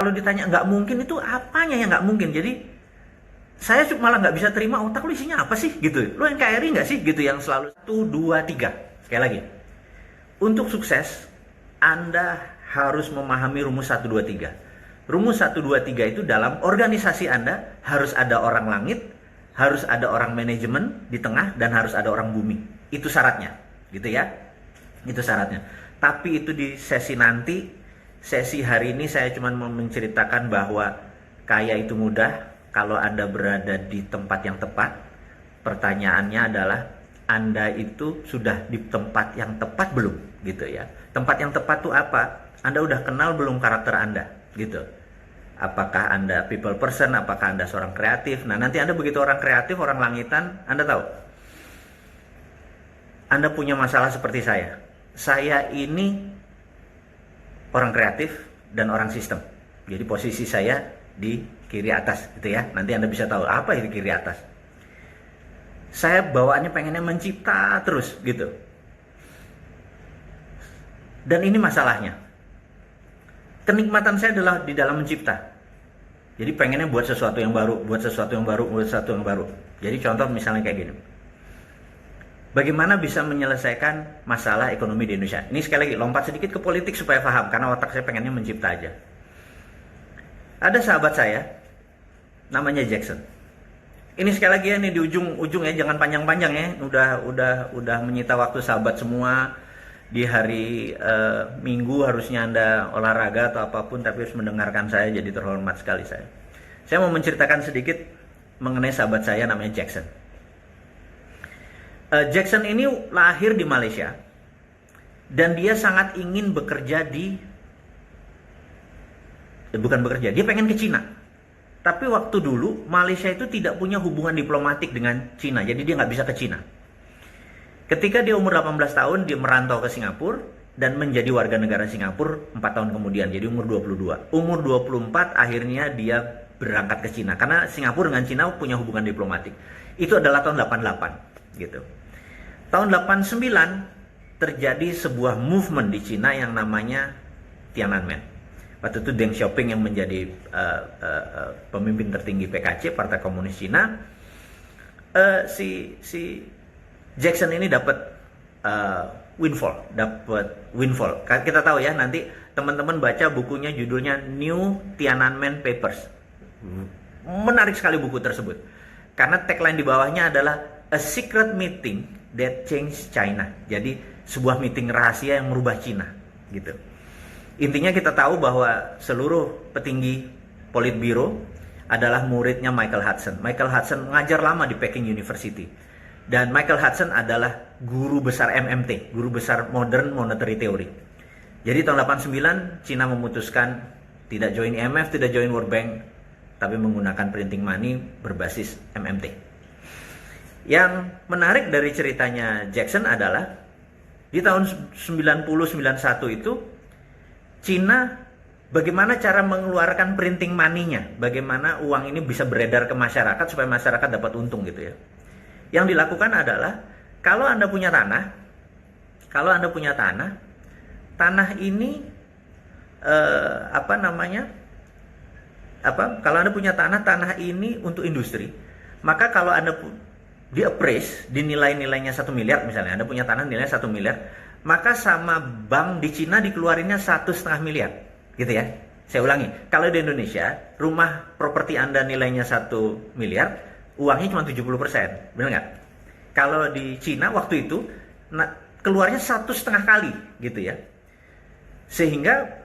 Kalau ditanya nggak mungkin, itu apanya yang nggak mungkin? Jadi saya malah nggak bisa terima, otak lu isinya apa sih gitu. Lu NKRI nggak sih gitu, yang selalu 1, 2, 3. Sekali lagi, untuk sukses Anda harus memahami rumus 1, 2, 3. Rumus 1, 2, 3 itu dalam organisasi Anda harus ada orang langit, harus ada orang manajemen di tengah, dan harus ada orang bumi. Itu syaratnya, gitu ya. Itu syaratnya. Tapi itu di sesi nanti. Sesi hari ini saya cuma mau menceritakan bahwa kaya itu mudah kalau Anda berada di tempat yang tepat. Pertanyaannya adalah, Anda itu sudah di tempat yang tepat belum, gitu ya. Tempat yang tepat itu apa? Anda udah kenal belum karakter Anda, gitu. Apakah Anda people person, apakah Anda seorang kreatif. Nah, nanti Anda begitu orang kreatif, orang langitan, Anda tahu, Anda punya masalah seperti saya. Saya ini orang kreatif dan orang sistem. Jadi posisi saya di kiri atas, gitu ya. Nanti Anda bisa tahu apa itu kiri atas. Saya bawaannya pengennya mencipta terus, gitu. Dan ini masalahnya. Kenikmatan saya adalah di dalam mencipta. Jadi pengennya buat sesuatu yang baru, buat sesuatu yang baru, buat sesuatu yang baru. Jadi contoh misalnya kayak gini. Bagaimana bisa menyelesaikan masalah ekonomi di Indonesia? Ini sekali lagi, lompat sedikit ke politik supaya paham, karena otak saya pengennya mencipta aja. Ada sahabat saya, namanya Jackson. Ini sekali lagi ya, ini di ujung ya, jangan panjang-panjang ya. Udah menyita waktu sahabat semua. Di hari Minggu harusnya Anda olahraga atau apapun, tapi harus mendengarkan saya, jadi terhormat sekali saya. Saya mau menceritakan sedikit mengenai sahabat saya namanya Jackson. Jackson ini lahir di Malaysia dan dia sangat ingin bekerja dia pengen ke Cina. Tapi waktu dulu Malaysia itu tidak punya hubungan diplomatik dengan Cina, jadi dia nggak bisa ke Cina. Ketika dia umur 18 tahun, dia merantau ke Singapura dan menjadi warga negara Singapura 4 tahun kemudian, jadi umur 22. Umur 24 akhirnya dia berangkat ke Cina, karena Singapura dengan Cina punya hubungan diplomatik. Itu adalah tahun 88 gitu. Tahun 89 terjadi sebuah movement di Cina yang namanya Tiananmen. Waktu itu Deng Xiaoping yang menjadi pemimpin tertinggi PKC, Partai Komunis Cina. Si Jackson ini dapat windfall. Kita tahu ya, nanti teman-teman baca bukunya, judulnya New Tiananmen Papers. Menarik sekali buku tersebut. Karena tagline di bawahnya adalah A Secret Meeting That Changed China. Jadi sebuah meeting rahasia yang merubah Cina, gitu. Intinya kita tahu bahwa seluruh petinggi Politbiro adalah muridnya Michael Hudson. Michael Hudson mengajar lama di Peking University. Dan Michael Hudson adalah guru besar MMT, guru besar Modern Monetary Theory. Jadi tahun 89 Cina memutuskan tidak join IMF, tidak join World Bank, tapi menggunakan printing money berbasis MMT. Yang menarik dari ceritanya Jackson adalah di tahun 90-91 itu Cina bagaimana cara mengeluarkan printing money-nya, bagaimana uang ini bisa beredar ke masyarakat supaya masyarakat dapat untung, gitu ya. Yang dilakukan adalah kalau Anda punya tanah ini kalau Anda punya tanah ini untuk industri, maka kalau Anda di appraise, dinilai nilainya 1 miliar misalnya, Anda punya tanah nilainya 1 miliar, maka sama bank di Cina dikeluarinnya 1,5 miliar, gitu ya. Saya ulangi, kalau di Indonesia rumah properti Anda nilainya 1 miliar, uangnya cuma 70%, benar nggak? Kalau di Cina waktu itu keluarnya 1,5 kali, gitu ya. Sehingga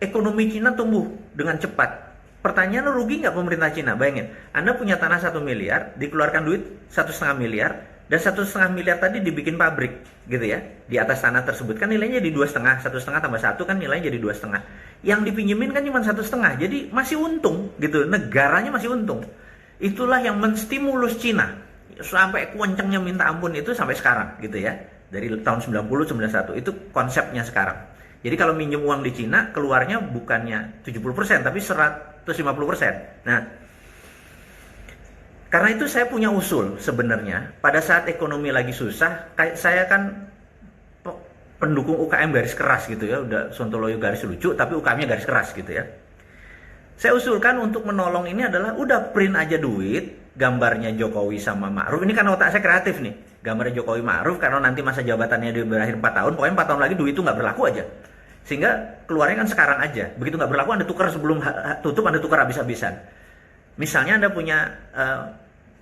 ekonomi Cina tumbuh dengan cepat. Pertanyaan, rugi nggak pemerintah Cina? Bayangin, Anda punya tanah 1 miliar, dikeluarkan duit 1,5 miliar, dan 1,5 miliar tadi dibikin pabrik, gitu ya. Di atas tanah tersebut kan nilainya di 2,5, 1,5 tambah 1 kan nilainya jadi 2,5. Yang dipinjemin kan cuma 1,5, jadi masih untung, gitu. Negaranya masih untung. Itulah yang menstimulus Cina sampai kencengnya minta ampun itu sampai sekarang, gitu ya. Dari tahun 90-91 itu konsepnya sekarang. Jadi kalau minjem uang di Cina, keluarnya bukannya 70%, tapi 150%. Nah, karena itu saya punya usul sebenarnya. Pada saat ekonomi lagi susah, saya kan pendukung UKM garis keras, gitu ya. Udah Sontoloyo garis lucu, tapi UKM-nya garis keras, gitu ya. Saya usulkan untuk menolong ini adalah udah print aja duit, gambarnya Jokowi sama Ma'ruf. Ini kan otak saya kreatif nih. Gambarnya Jokowi Ma'ruf karena nanti masa jabatannya dia berakhir 4 tahun, pokoknya 4 tahun lagi duit itu nggak berlaku aja. Sehingga keluarnya kan sekarang aja. Begitu nggak berlaku Anda tukar sebelum tutup, Anda tukar habis-habisan. Misalnya Anda punya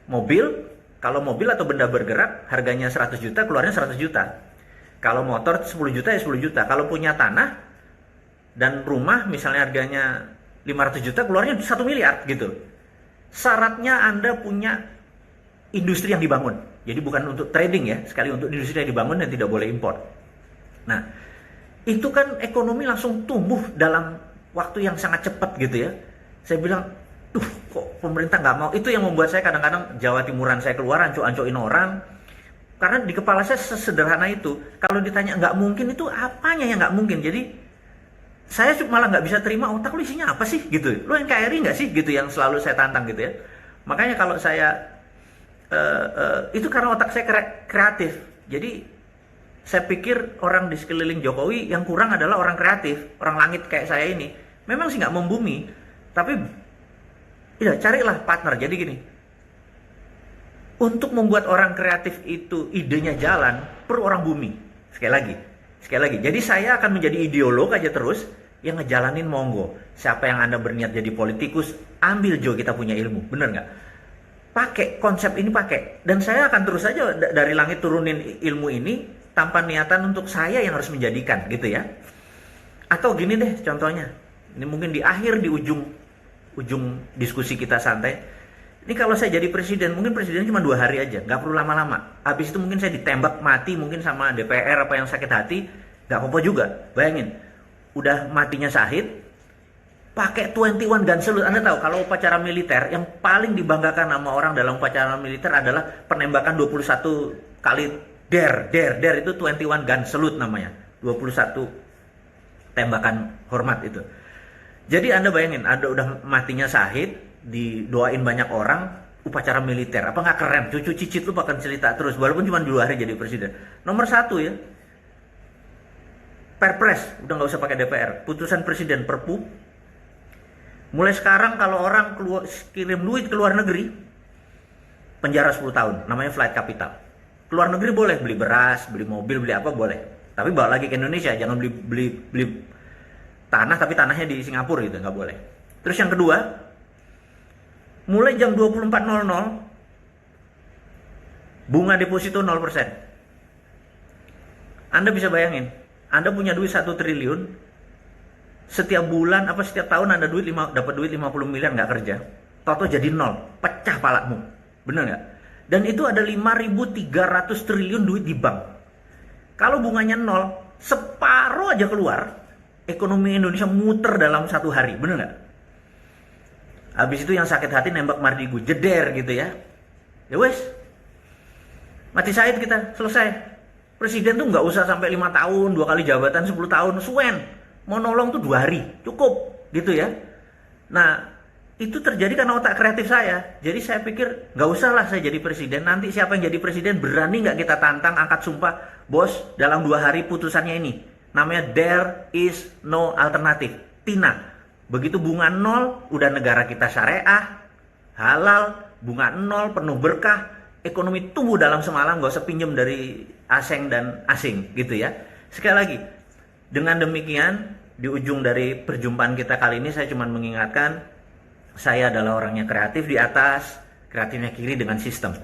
mobil, kalau mobil atau benda bergerak harganya 100 juta, keluarnya 100 juta. Kalau motor 10 juta ya 10 juta. Kalau punya tanah dan rumah misalnya harganya 500 juta, keluarnya 1 miliar gitu. Syaratnya Anda punya industri yang dibangun. Jadi bukan untuk trading ya, sekali untuk industri yang dibangun dan tidak boleh impor. Nah, itu kan ekonomi langsung tumbuh dalam waktu yang sangat cepat gitu ya. Saya bilang, kok pemerintah nggak mau. Itu yang membuat saya kadang-kadang Jawa Timuran saya keluar, ancok-ancokin orang. Karena di kepala saya sesederhana itu. Kalau ditanya nggak mungkin, itu apanya yang nggak mungkin. Jadi saya malah nggak bisa terima, otak lu isinya apa sih gitu. Lu NKRI nggak sih gitu, yang selalu saya tantang gitu ya. Makanya kalau saya itu karena otak saya kreatif. Jadi saya pikir orang di sekeliling Jokowi yang kurang adalah orang kreatif, orang langit kayak saya ini. Memang sih nggak membumi, tapi ya carilah partner. Jadi gini, untuk membuat orang kreatif itu idenya jalan, perlu orang bumi. Sekali lagi. Jadi saya akan menjadi ideolog aja terus, yang ngejalanin monggo. Siapa yang Anda berniat jadi politikus, ambil Jo, kita punya ilmu. Bener nggak? Pakai konsep ini, pakai. Dan saya akan terus aja dari langit turunin ilmu ini, tanpa niatan untuk saya yang harus menjadikan gitu ya. Atau gini deh contohnya. Ini mungkin di akhir, di ujung diskusi kita santai. Ini kalau saya jadi presiden, mungkin presidennya cuma 2 hari aja, nggak perlu lama-lama. Habis itu mungkin saya ditembak mati, mungkin sama DPR apa yang sakit hati, nggak apa-apa juga. Bayangin, udah matinya Syahid, pakai 21 gun salute. Anda tahu kalau upacara militer yang paling dibanggakan sama orang dalam upacara militer adalah penembakan 21 kali der itu 21 gun salute namanya. 21 tembakan hormat itu. Jadi Anda bayangin, ada udah matinya Syahid, didoain banyak orang, upacara militer. Apa nggak keren? Cucu cicit lu bakal cerita terus, walaupun cuma 2 hari jadi presiden. Nomor 1 ya, Perpres, udah nggak usah pakai DPR. Putusan presiden, Perpu. Mulai sekarang kalau orang kirim duit ke luar negeri, penjara 10 tahun, namanya flight capital. Keluar negeri boleh beli beras, beli mobil, beli apa boleh. Tapi bawa lagi ke Indonesia, jangan beli tanah tapi tanahnya di Singapura gitu, nggak boleh. Terus yang kedua, mulai jam 24.00 bunga deposito 0%. Anda bisa bayangin, Anda punya duit 1 triliun, setiap bulan apa setiap tahun Anda dapat duit 50 miliar nggak kerja, toto jadi 0, pecah palakmu, bener nggak? Dan itu ada 5.300 triliun duit di bank. Kalau bunganya 0, separuh aja keluar, ekonomi Indonesia muter dalam 1 hari, bener nggak? Habis itu yang sakit hati nembak Mardigu, jeder gitu ya. Ya wes, mati Syahid kita, selesai. Presiden tuh nggak usah sampai 5 tahun, 2 kali jabatan 10 tahun, suwen. Mau nolong tuh 2 hari, cukup gitu ya. Nah, itu terjadi karena otak kreatif saya. Jadi saya pikir nggak usah lah saya jadi presiden. Nanti siapa yang jadi presiden, berani nggak kita tantang, angkat sumpah, bos, dalam 2 hari putusannya ini. Namanya there is no alternative, TINA. Begitu bunga 0, udah negara kita syariah, halal, bunga 0, penuh berkah, ekonomi tumbuh dalam semalam, gak usah pinjem dari asing dan asing gitu ya. Sekali lagi, dengan demikian di ujung dari perjumpaan kita kali ini saya cuma mengingatkan, saya adalah orangnya kreatif di atas, kreatifnya kiri dengan sistem.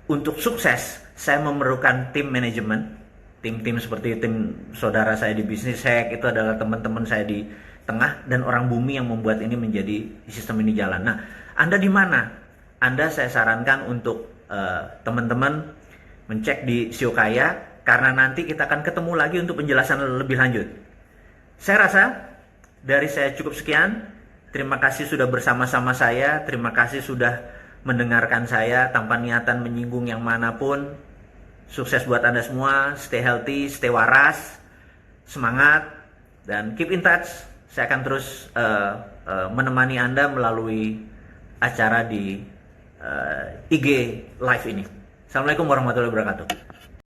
Untuk sukses, saya memerlukan tim manajemen, tim-tim seperti tim saudara saya di bisnis hack, itu adalah teman-teman saya di tengah, dan orang bumi yang membuat ini menjadi sistem ini jalan. Nah, Anda di mana? Anda saya sarankan untuk teman-teman mencek di Sio Kaya, karena nanti kita akan ketemu lagi untuk penjelasan lebih lanjut. Saya rasa dari saya cukup sekian. Terima kasih sudah bersama-sama saya. Terima kasih sudah mendengarkan saya tanpa niatan menyinggung yang manapun. Sukses buat Anda semua. Stay healthy, stay waras, semangat, dan keep in touch. Saya akan terus menemani Anda melalui acara di IG Live ini. Assalamualaikum warahmatullahi wabarakatuh.